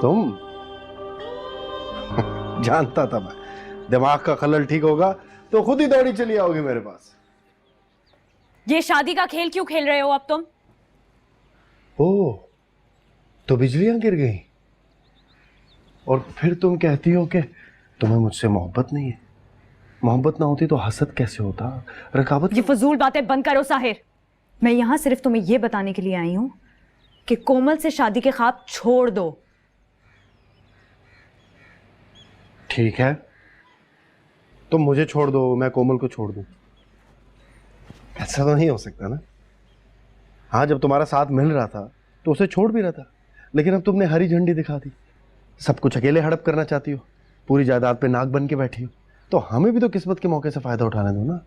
तुम जानता था मैं, दिमाग का खलल ठीक होगा तो खुद ही दौड़ी चली आओगी मेरे पास। ये शादी का खेल क्यों खेल रहे हो अब तुम? ओह, तो बिजलियां गिर गई और फिर तुम कहती हो कि तुम्हें मुझसे मोहब्बत नहीं है। मोहब्बत ना होती तो हसद कैसे होता, रकाबत। ये फजूल बातें बंद करो साहिर। मैं यहां सिर्फ तुम्हें यह बताने के लिए आई हूं कि कोमल से शादी के ख्वाब छोड़ दो। ठीक है, तुम मुझे छोड़ दो, मैं कोमल को छोड़ दूं। ऐसा तो नहीं हो सकता ना। हाँ, जब तुम्हारा साथ मिल रहा था तो उसे छोड़ भी रहा था, लेकिन अब तुमने हरी झंडी दिखा दी। सब कुछ अकेले हड़प करना चाहती हो, पूरी जायदाद पे नाक बन के बैठी हो। तो हमें भी तो किस्मत के मौके से फायदा उठाने दो ना।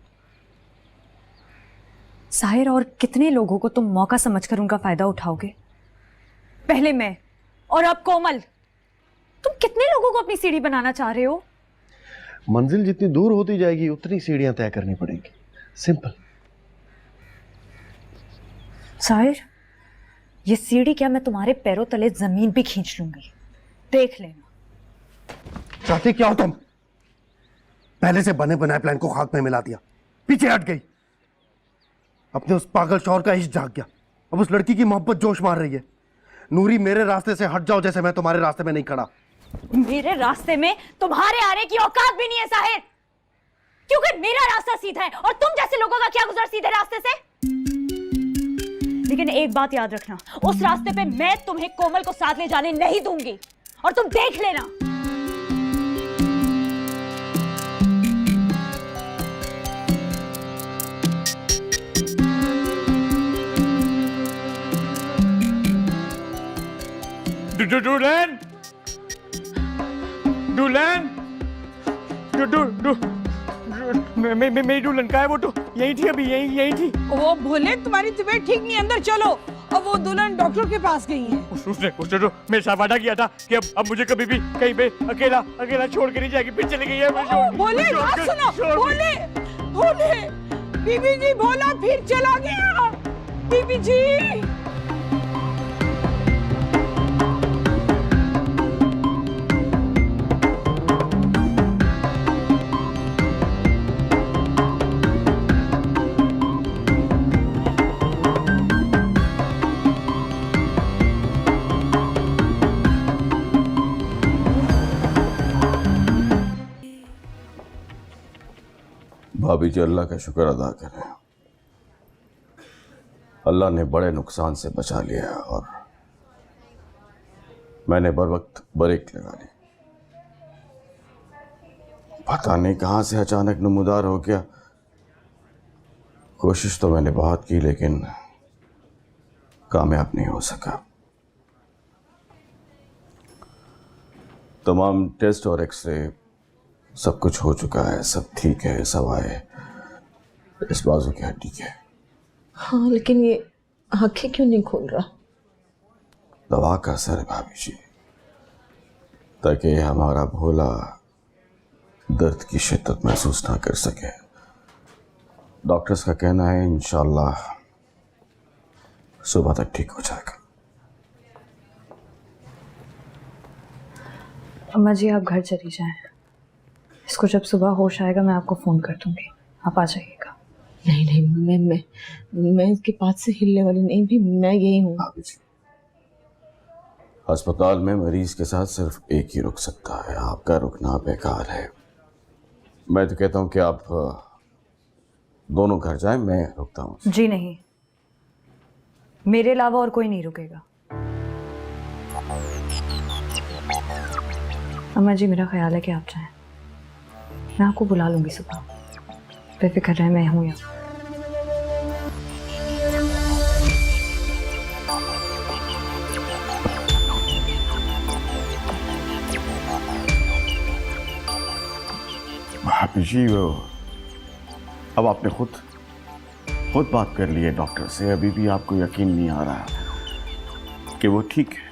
साहिर, और कितने लोगों को तुम मौका समझकर उनका फायदा उठाओगे? पहले मैं और अब कोमल। तुम कितने लोगों को अपनी सीढ़ी बनाना चाह रहे हो? मंजिल जितनी दूर होती जाएगी उतनी सीढ़ियां तय करनी पड़ेंगी, सिंपल। साहिर, ये सीढ़ी क्या, मैं तुम्हारे पैरों तले जमीन भी खींच लूंगी, देख लेना। चाहती क्या हो तुम? पहले से बने बनाए प्लान को खाक में मिला दिया, पीछे हट गई। अपने उस पागल शौहर का इश्क जाग गया, अब उस लड़की की मोहब्बत जोश मार रही है। नूरी, मेरे रास्ते से हट जाओ, जैसे मैं तुम्हारे रास्ते में नहीं खड़ा। मेरे रास्ते में तुम्हारे आने की औकात भी नहीं है साहिर, क्योंकि मेरा रास्ता सीधा है और तुम जैसे लोगों का क्या गुजर सीधे रास्ते से। लेकिन एक बात याद रखना, उस रास्ते पे मैं तुम्हें कोमल को साथ ले जाने नहीं दूंगी, और तुम देख लेना। डुलन, डुलन, मेरी डुलन का है वो तो यही थी, अभी यही थी। वो भोले, तुम्हारी तबीयत ठीक नहीं, अंदर चलो। अब वो दुल्हन डॉक्टर के पास गई है। उसने तो मेरे साथ वादा किया था कि अब मुझे कभी भी कहीं पे अकेला छोड़ के नहीं जाएगी, फिर चली गई है। भोले बात सुनो, भोले भोले, बीबी जी, भोला फिर चला गया। बीबी जी, भाभी जी, अल्लाह का शुक्र अदा करें, अल्लाह ने बड़े नुकसान से बचा लिया और मैंने बर वक्त ब्रेक लगा ली। पता नहीं कहां से अचानक नमूदार हो गया। कोशिश तो मैंने बहुत की लेकिन कामयाब नहीं हो सका। तमाम टेस्ट और एक्सरे सब कुछ हो चुका है, सब ठीक है, सवाए इस बाजू की हड्डी के। हाँ, लेकिन ये आंखें क्यों नहीं खोल रहा? दवा का असर है भाभी जी, ताकि हमारा भोला दर्द की शिद्दत महसूस ना कर सके। डॉक्टर्स का कहना है इंशाल्लाह सुबह तक ठीक हो जाएगा। अम्मा जी, आप घर चली जाएं। इसको जब सुबह होश आएगा मैं आपको फोन कर दूंगी, आप आ जाइएगा। नहीं नहीं, मैं इसके पास से हिलने वाली नहीं भी, मैं यही हूँ। भाभी जी, अस्पताल में मरीज के साथ सिर्फ एक ही रुक सकता है, आपका रुकना बेकार है। मैं तो कहता हूँ कि आप दोनों घर जाएं, मैं रुकता हूँ। जी नहीं, मेरे अलावा और कोई नहीं रुकेगा। अम्मा जी, मेरा ख्याल है कि आप जाएं, मैं आपको बुला लूंगी सुबह। बेफिक्र रहे, मैं हूं यहाँ। भाभी जी, वो अब आपने खुद बात कर ली है डॉक्टर से, अभी भी आपको यकीन नहीं आ रहा कि वो ठीक है?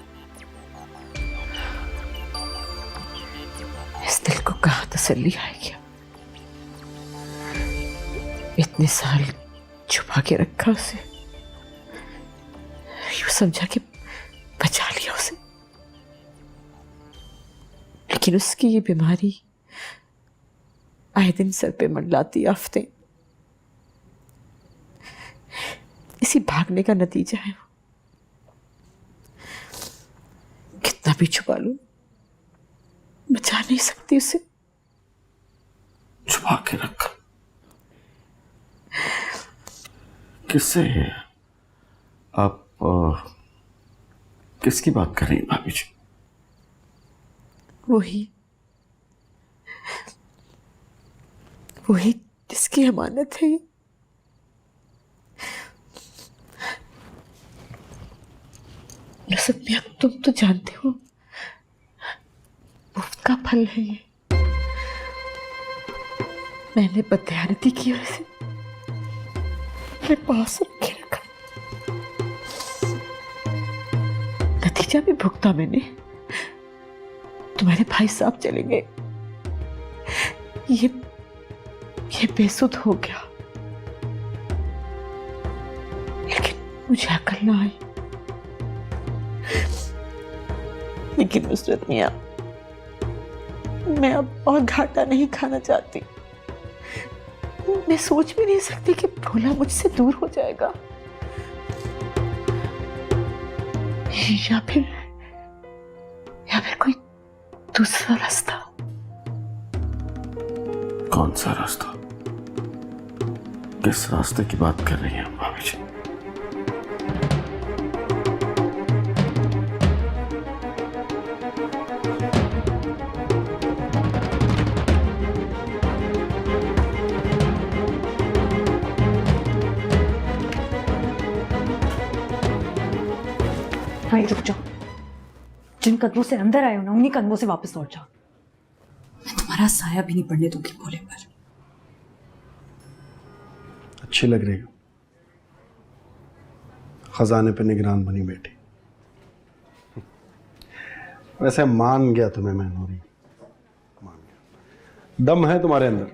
इस दिल को कहाँ तसल्ली आएगी? इतने साल छुपा के रखा उसे, यूं समझा कि बचा लिया उसे, लेकिन उसकी ये बीमारी आए दिन सर पे मंडलाती आफतें, इसी भागने का नतीजा है। वो कितना भी छुपा लूं, बचा नहीं सकती उसे। छुपा के रखा किससे? आप किसकी बात कर रही हैं भाभी जी? वही जिसकी अमानत है। सब में अब तुम तो जानते हो, मुफ्त का फल है ये। मैंने बदयानती की वजह से अपने पास रखे रखा, नतीजा भी भुगता मैंने। तुम्हारे भाई साहब चले गए, ये बेसुध हो गया। लेकिन मुझे अकल ना आई। लेकिन नुसरत मियां, मैं अब और घाटा नहीं खाना चाहती। मैं सोच भी नहीं सकती कि भोला मुझसे दूर हो जाएगा, या फिर कोई दूसरा रास्ता। कौन सा रास्ता? किस रास्ते की बात कर रही हैं भाभी जी? भाई रुक जाओ, जिन कदमों से अंदर आए हो ना, उन्हीं कदमों से वापस लौट जाओ। मैं तुम्हारा साया भी नहीं पड़ने दूंगी भोले पर। अच्छी लग रही हो, खजाने पे निगरान बनी बैठी। वैसे मान गया तुम्हें मैं नूरी, मान गया। दम है तुम्हारे अंदर।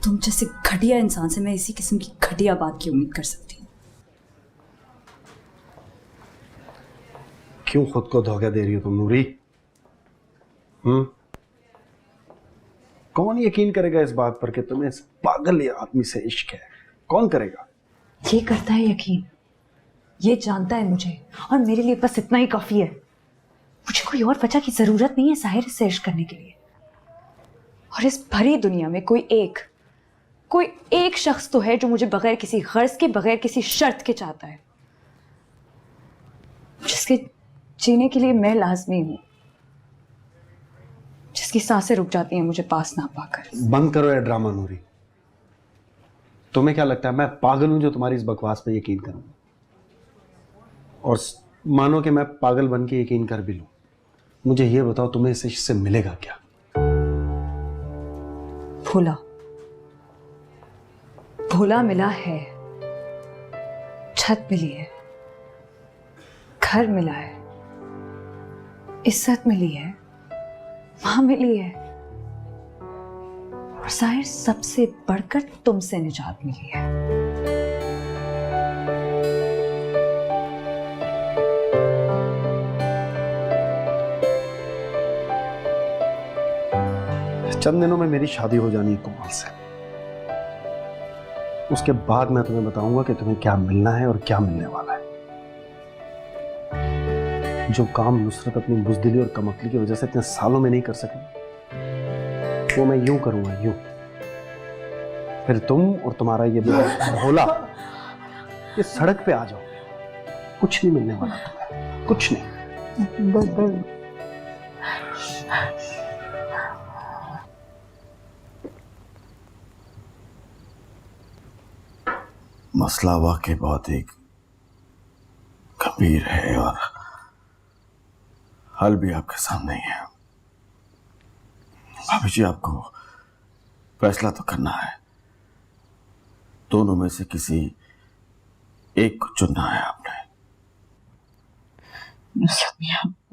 तुम जैसे घटिया इंसान से मैं इसी किस्म की घटिया बात की उम्मीद कर सकती हूँ। क्यों खुद को धोखा दे रही हो तुम नूरी? कौन यकीन करेगा इस बात पर कि तुम्हें इस पागल आदमी से इश्क है? कौन करेगा? ये करता है यकीन, ये जानता है मुझे, और मेरे लिए बस इतना ही काफी है। मुझे कोई और वजह की जरूरत नहीं है साहिर से इश्क करने के लिए। और इस भरी दुनिया में कोई एक शख्स तो है जो मुझे बगैर किसी गर्ज के, बगैर किसी शर्त के चाहता है, जिसके जीने के लिए मैं लाजमी हूं, जिसकी सांसें रुक जाती हैं मुझे पास ना पाकर। बंद करो ये ड्रामा नूरी। तुम्हें क्या लगता है मैं पागल हूं जो तुम्हारी इस बकवास पे यकीन करूं? और मानो कि मैं पागल बन के यकीन कर भी लूं, मुझे ये बताओ तुम्हें इस इश्क से मिलेगा क्या? भोला मिला है, छत मिली है, घर मिला है, इज्जत मिली है, मां मिली है, और जाहिर सबसे बढ़कर तुमसे निजात मिली है। चंद दिनों में मेरी शादी हो जानी है कोमल से। उसके बाद मैं तुम्हें बताऊंगा कि तुम्हें क्या मिलना है और क्या मिलने वाला है। जो काम नुसरत अपनी बुज़दिली और कमअक्ली की वजह से इतने सालों में नहीं कर सके, वो मैं यूं करूंगा, यूं। फिर तुम और तुम्हारा ये भोला ये सड़क पे आ जाओ। कुछ नहीं मिलने वाला तुम्हें, कुछ नहीं। मसला वाकई बहुत ही गंभीर है और हल भी आपके सामने ही है। भाभी जी, आपको फैसला तो करना है। दोनों में से किसी एक को चुनना है आपने।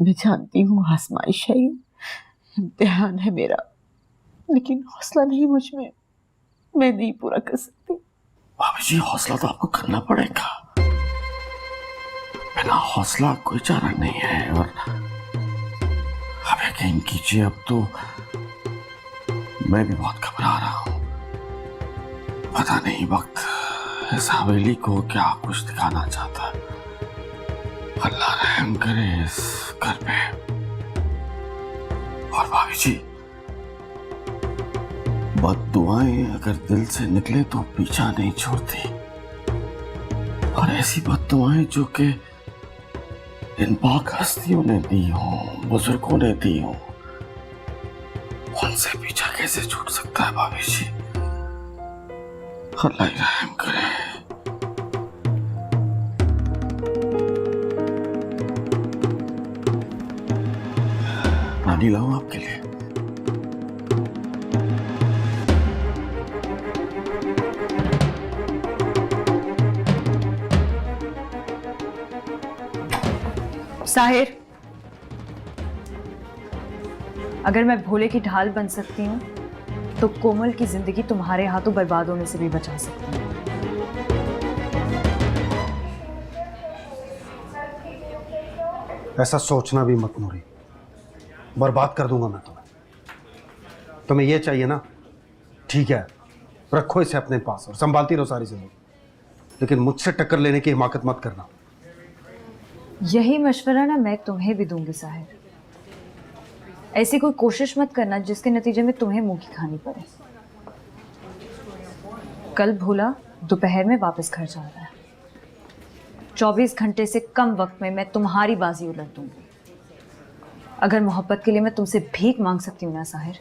मैं जानती हूँ आजमाइश है, इम्तिहान है मेरा, लेकिन हौसला नहीं मुझ में, मैं नहीं पूरा कर सकती। भाभी जी, हौसला तो आपको करना पड़ेगा। बिना हौसला कोई चारा नहीं है। और अब यकीन कीजिए, अब तो मैं भी बहुत घबरा रहा हूं। पता नहीं वक्त इस हवेली को क्या कुछ दिखाना चाहता है। अल्लाह रहम करे इस घर पे। और भाभी जी, बद्दुआएं अगर दिल से निकले तो पीछा नहीं छोड़ती, और ऐसी बद्दुआएं जो कि इन पाक हस्तियों ने दी हो, बुजुर्गों ने दी हो, उनसे पीछा कैसे छूट सकता है भाभी जी? अल्लाह ही रहम करे। पानी लाऊं आपके लिए? साहिर, अगर मैं भोले की ढाल बन सकती हूँ तो कोमल की जिंदगी तुम्हारे हाथों बर्बाद होने से भी बचा सकती हूँ। ऐसा सोचना भी मत नूरी, बर्बाद कर दूंगा मैं तुम्हें ये चाहिए ना, ठीक है, रखो इसे अपने पास और संभालती रहो सारी जिंदगी, लेकिन मुझसे टक्कर लेने की हिमाकत मत करना। यही मशवरा ना मैं तुम्हें भी दूंगी साहिर। ऐसी कोई कोशिश मत करना जिसके नतीजे में तुम्हें मुंह की खानी पड़े। कल भोला दोपहर में वापस घर जा रहा है। 24 घंटे से कम वक्त में मैं तुम्हारी बाजी उलट दूंगी। अगर मोहब्बत के लिए मैं तुमसे भीख मांग सकती हूँ ना साहिर,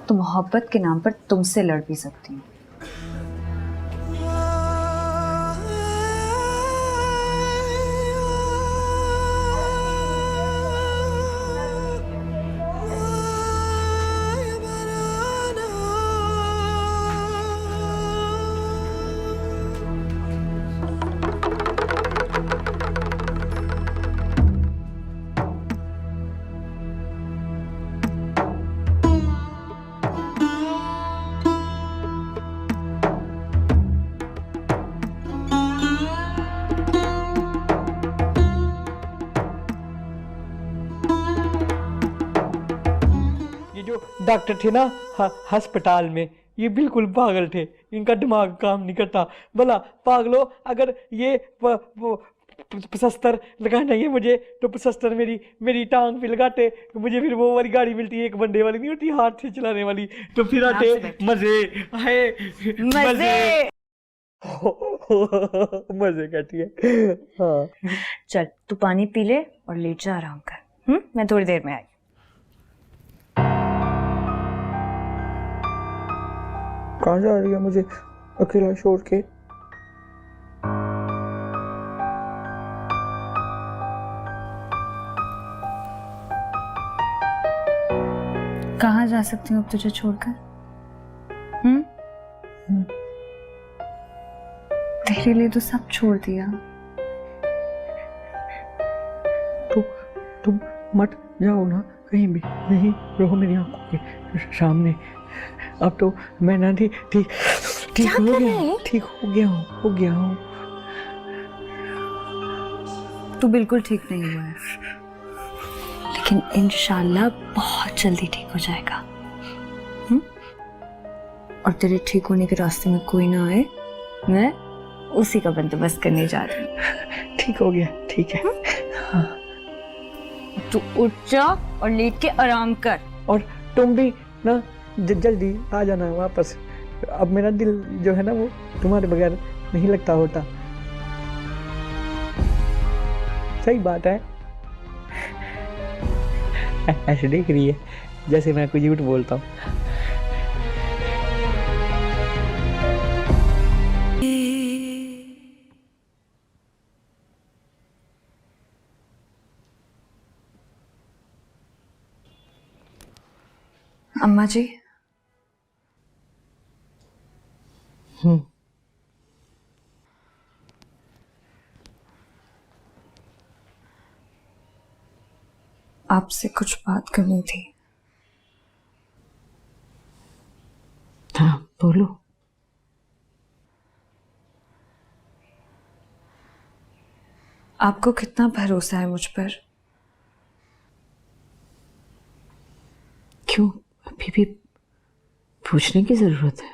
तो मोहब्बत के नाम पर तुमसे लड़ भी सकती हूँ। डॉक्टर थे ना अस्पताल में, ये बिल्कुल पागल थे, इनका दिमाग काम नहीं करता। भला पागलो, अगर ये पचहत्तर लगाना है मुझे, तो 75 मेरी टांग पे लगाते, मुझे फिर वो वाली गाड़ी मिलती है, एक बंदे वाली नहीं होती, हाथ से चलाने वाली, तो फिर आते मजे। हाय मजे मजे कहती है। हाँ चल तू पानी पी ले और लेट जा आराम कर। मैं थोड़ी देर में आई। कहाँ जा रही है मुझे अकेला छोड़ के? कहाँ जा सकती हूँ अब तुझे छोड़कर? तेरे लिए तो सब छोड़ दिया। तुम मत जाओ ना कहीं भी, नहीं रहो मेरी आंखों के सामने। अब तो मैं ना ठीक हो गया हूँ। तू बिल्कुल ठीक नहीं हुआ है, लेकिन इंशाल्लाह बहुत जल्दी ठीक हो जाएगा। और तेरे ठीक होने के रास्ते में कोई ना आए, मैं उसी का बंदोबस्त करने जा रही हूँ। ठीक हो गया, ठीक है। हाँ। तू उठ जा और लेट के आराम कर। और तुम भी ना जल्दी आ जाना वापस। अब मेरा दिल जो है ना वो तुम्हारे बगैर नहीं लगता होता। सही बात है। ऐसे देख रही है जैसे मैं कुछ झूठ बोलता हूँ। अम्मा जी, आपसे कुछ बात करनी थी। हाँ बोलो। आपको कितना भरोसा है मुझ पर? अभी भी पूछने की जरूरत है?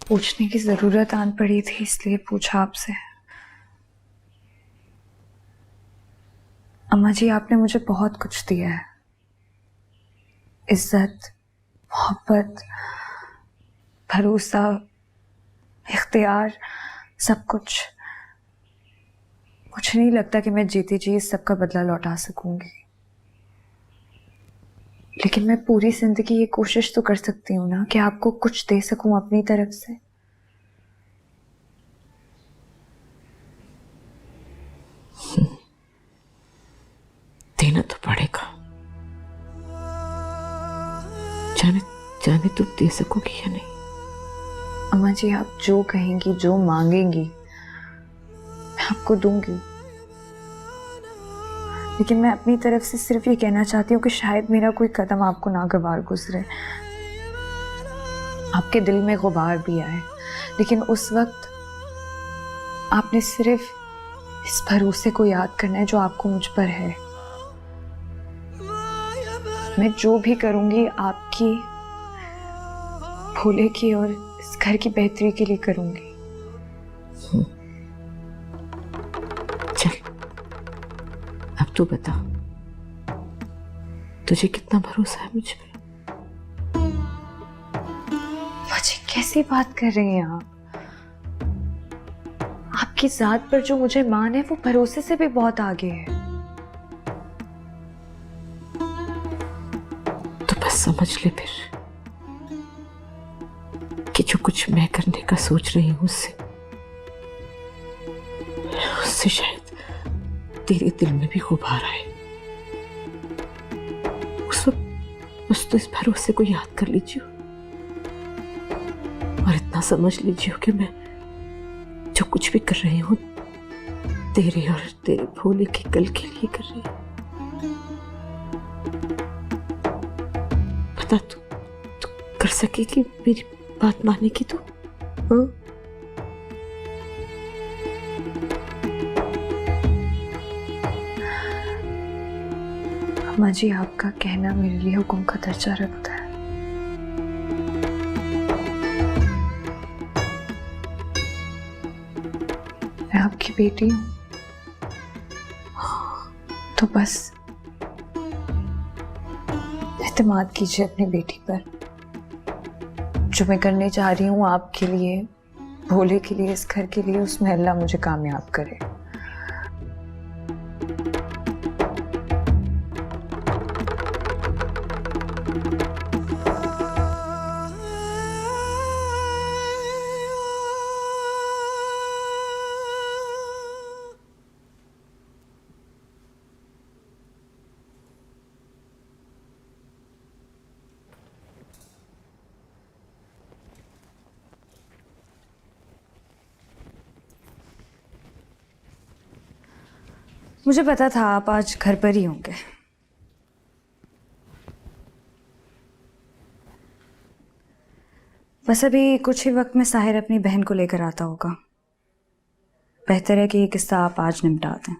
पूछने की जरूरत आन पड़ी थी इसलिए पूछा आपसे। अम्मा जी, आपने मुझे बहुत कुछ दिया है, इज्जत, मोहब्बत, भरोसा, इख्तियार, सब कुछ। मुझे नहीं लगता कि मैं जीते जी इस सब का बदला लौटा सकूंगी, लेकिन मैं पूरी जिंदगी ये कोशिश तो कर सकती हूँ ना कि आपको कुछ दे सकूं अपनी तरफ से। देना तो पड़ेगा। जाने जाने तुम दे सकोगी या नहीं? अम्मा जी, आप जो कहेंगी, जो मांगेंगी, मैं आपको दूंगी। लेकिन मैं अपनी तरफ से सिर्फ ये कहना चाहती हूँ कि शायद मेरा कोई कदम आपको नागवार गुजरे, आपके दिल में गुबार भी आए, लेकिन उस वक्त आपने सिर्फ इस भरोसे को याद करना है जो आपको मुझ पर है। मैं जो भी करूंगी आपकी, भोले की और इस घर की बेहतरी के लिए करूंगी। चल, अब तू बता, तुझे कितना भरोसा है मुझ पे? मुझे कैसी बात कर रही हैं आप? आपकी जात पर जो मुझे मान है वो भरोसे से भी बहुत आगे है। तो बस समझ ले फिर कि जो कुछ मैं करने का सोच रही हूं उससे शायद तेरे दिल में भी गुबार आए। उस वक्त बस तो इस भरोसे को याद कर लीजिए और इतना समझ लीजिए कि मैं जो कुछ भी कर रही हूं तेरे और तेरे भोले के कल के लिए कर रही हूं। बता, तू कर सकेगी मेरी बात मानने की? तू हाँ? अम्मा जी, आपका कहना मेरे लिए हुक्म का दर्जा रखता है। मैं आपकी बेटी हूं, तो बस एतमाद कीजिए अपनी बेटी पर। जो मैं करने जा रही हूँ आपके लिए, भोले के लिए, इस घर के लिए, उसमें अल्लाह मुझे कामयाब करे। मुझे पता था आप आज घर पर ही होंगे। बस अभी कुछ ही वक्त में साहिर अपनी बहन को लेकर आता होगा। बेहतर है कि ये किस्सा आप आज निपटा दें।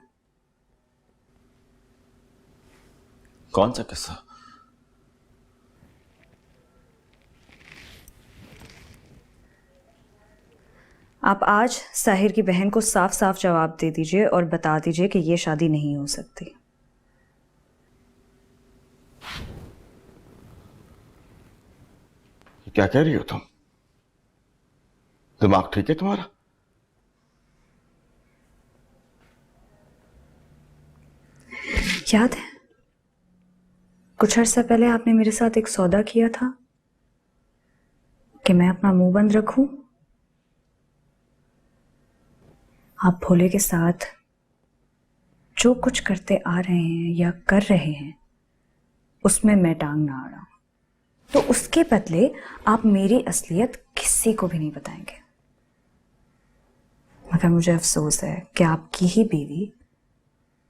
कौन सा किस्सा? आप आज साहिर की बहन को साफ साफ जवाब दे दीजिए और बता दीजिए कि ये शादी नहीं हो सकती। क्या कह रही हो तुम? दिमाग ठीक है तुम्हारा? याद है कुछ अर्सा पहले आपने मेरे साथ एक सौदा किया था कि मैं अपना मुंह बंद रखूं? आप भोले के साथ जो कुछ करते आ रहे हैं या कर रहे हैं उसमें मैं टांग ना अड़ाऊं, तो उसके बदले आप मेरी असलियत किसी को भी नहीं बताएंगे। मगर मुझे अफसोस है कि आपकी ही बीवी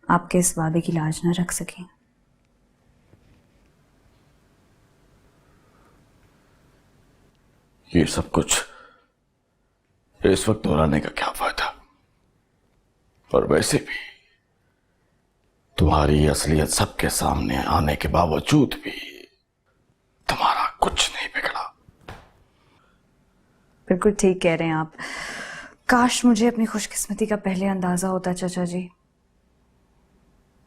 आपके इस वादे की लाज न रख सकी। ये सब कुछ इस वक्त दोहराने का क्या फायदा? और वैसे भी तुम्हारी असलियत सबके सामने आने के बावजूद भी तुम्हारा कुछ नहीं बिगड़ा। बिल्कुल ठीक कह रहे हैं आप। काश मुझे अपनी खुशकिस्मती का पहले अंदाजा होता चाचा जी।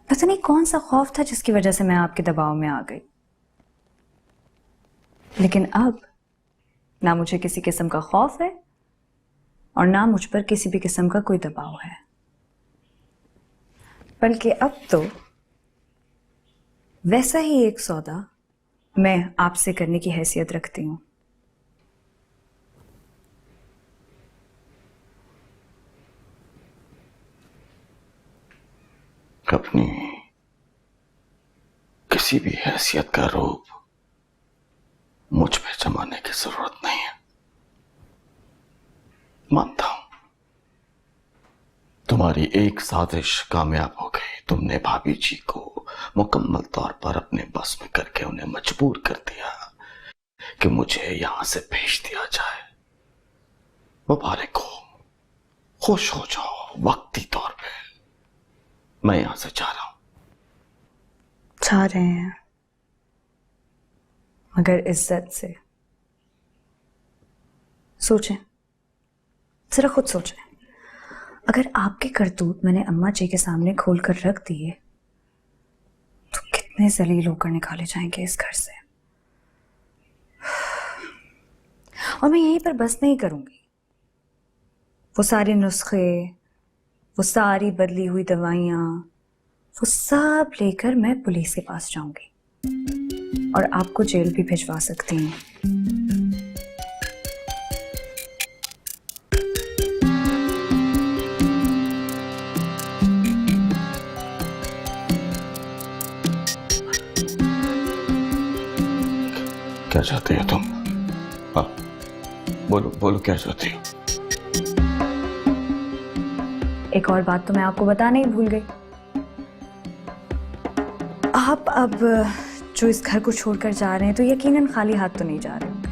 पता नहीं कौन सा खौफ था जिसकी वजह से मैं आपके दबाव में आ गई, लेकिन अब ना मुझे किसी किस्म का खौफ है और ना मुझ पर किसी भी किस्म का कोई दबाव है, बल्कि अब तो वैसा ही एक सौदा मैं आपसे करने की हैसियत रखती हूं। अपनी किसी भी हैसियत का रूप मुझ पे जमाने की जरूरत नहीं है। मानता हूं तुम्हारी एक साजिश कामयाब हो गई। तुमने भाभी जी को मुकम्मल तौर पर अपने बस में करके उन्हें मजबूर कर दिया कि मुझे यहां से भेज दिया जाए। मुबारक हो, खुश हो जाओ। वक्ती तौर पे मैं यहां से जा रहा हूं। जा रहे हैं, मगर इज्जत से। सोचें, जरा खुद सोचें, अगर आपके करतूत मैंने अम्मा जी के सामने खोल कर रख दिए तो कितने जलील होकर निकाले जाएंगे इस घर से। और मैं यहीं पर बस नहीं करूंगी। वो सारे नुस्खे, वो सारी बदली हुई दवाइयां, वो सब लेकर मैं पुलिस के पास जाऊंगी और आपको जेल भी भिजवा सकती हूँ। क्या चाहते हो तुम? हाँ, बोलो बोलो, क्या चाहती हो? एक और बात तो मैं आपको बताना ही भूल गई। आप अब जो इस घर को छोड़कर जा रहे हैं तो यकीनन खाली हाथ तो नहीं जा रहे होंगे,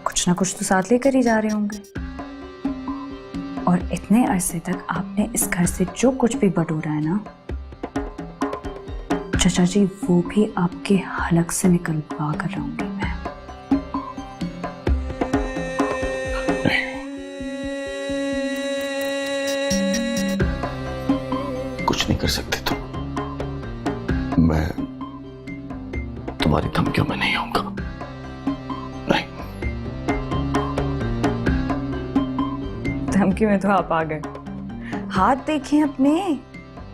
कुछ ना कुछ तो साथ लेकर ही जा रहे होंगे। और इतने अरसे तक आपने इस घर से जो कुछ भी बटोरा है ना चाचा जी, वो भी आपके हलक से निकलवा कर रहूंगी मैं। कुछ नहीं कर सकते तुम। मैं तुम्हारी धमकियों में नहीं आऊंगा। नहीं। धमकी में तो आप आ गए। हाथ देखें अपने,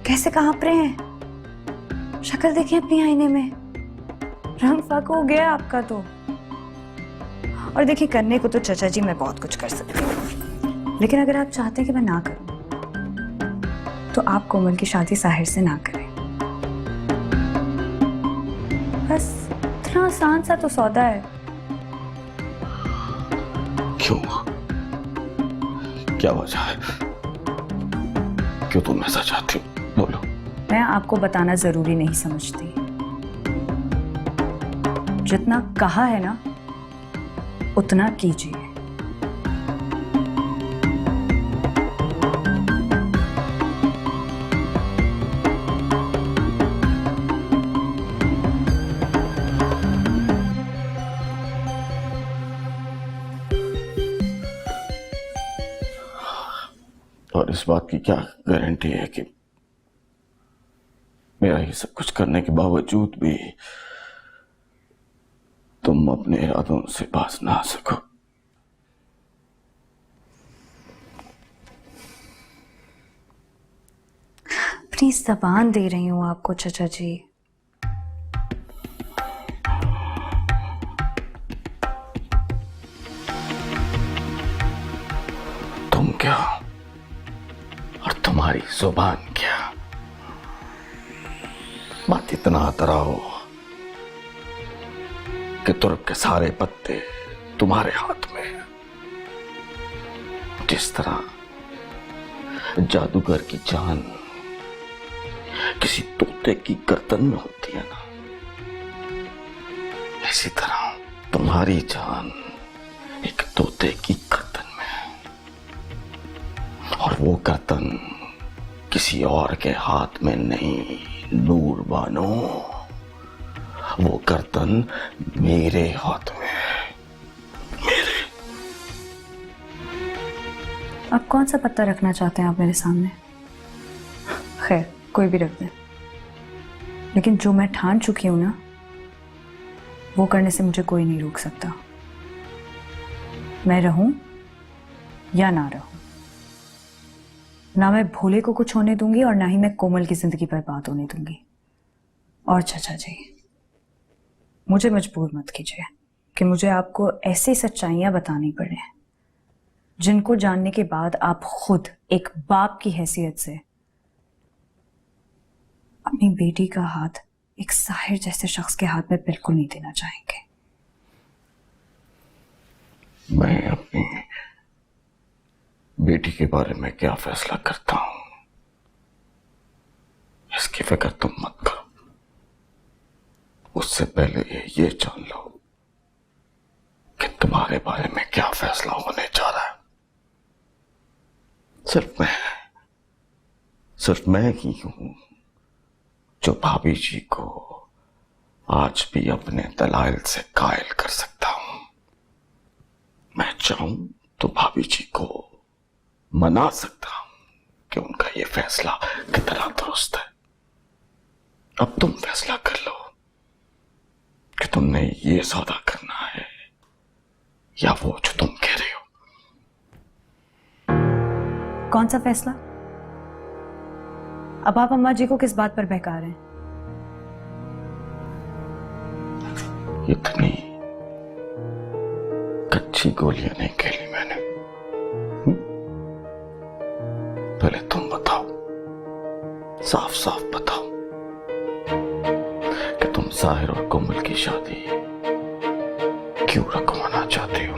कैसे कांप रहे हैं। शक्ल देखें अपनी आईने में, रंग फाक हो गया आपका तो। और देखिए, करने को तो चाचा जी मैं बहुत कुछ कर सकती हूँ, लेकिन अगर आप चाहते हैं कि मैं ना करूं तो आप कोमल की शादी साहिर से ना करें। बस इतना आसान सा तो सौदा है। क्यों? क्या वजह है? क्यों तुम ऐसा चाहती हो? बोलो। मैं आपको बताना जरूरी नहीं समझती। जितना कहा है ना उतना कीजिए। और इस बात की क्या गारंटी है कि मेरा ये सब कुछ करने के बावजूद भी तुम अपने इरादों से बाज ना आ सको? अपनी ज़बान दे रही हूं आपको चाचा जी। तुम क्या और तुम्हारी जुबान क्या? बात इतना आता हो कि तुर्क के सारे पत्ते तुम्हारे हाथ में हैं। जिस तरह जादूगर की जान किसी तोते की गर्दन में होती है ना, इसी तरह तुम्हारी जान एक तोते की गर्दन में है। और वो गर्दन किसी किसी और के हाथ में नहीं नूर बानो, वो गर्दन मेरे हाथ में है, मेरे। अब कौन सा पत्ता रखना चाहते हैं आप मेरे सामने? खैर, कोई भी रख दें, लेकिन जो मैं ठान चुकी हूं ना, वो करने से मुझे कोई नहीं रोक सकता। मैं रहूं या ना रहूं, ना मैं भोले को कुछ होने दूंगी और ना ही मैं कोमल की जिंदगी बर्बाद होने दूंगी। और चाचा जी, मुझे मजबूर मत कीजिए कि मुझे आपको ऐसी सच्चाइयां बतानी पड़े जिनको जानने के बाद आप खुद एक बाप की हैसियत से अपनी बेटी का हाथ एक साहिर जैसे शख्स के हाथ में बिल्कुल नहीं देना चाहेंगे। मैं अपनी बेटी के बारे में क्या फैसला करता हूं, इसकी फिक्र तुम मत करो। उससे पहले ये जान लो कि तुम्हारे बारे में क्या फैसला होने जा रहा है। सिर्फ मैं ही हूं जो भाभी जी को आज भी अपने दलाइल से कायल कर सकता हूं। मैं चाहूं तो भाभी जी को मना सकता हूं कि उनका यह फैसला कितना दुरुस्त है। अब तुम फैसला कर लो कि तुमने ये सौदा करना है या वो जो तुम कह रहे हो। कौन सा फैसला? अब आप अम्मा जी को किस बात पर बहका रहे हैं? इतनी कच्ची गोलियां नहीं खेली मैंने। पहले तुम बताओ, साफ साफ बताओ कि तुम साहिर और कोमल की शादी क्यों रखवाना चाहते हो।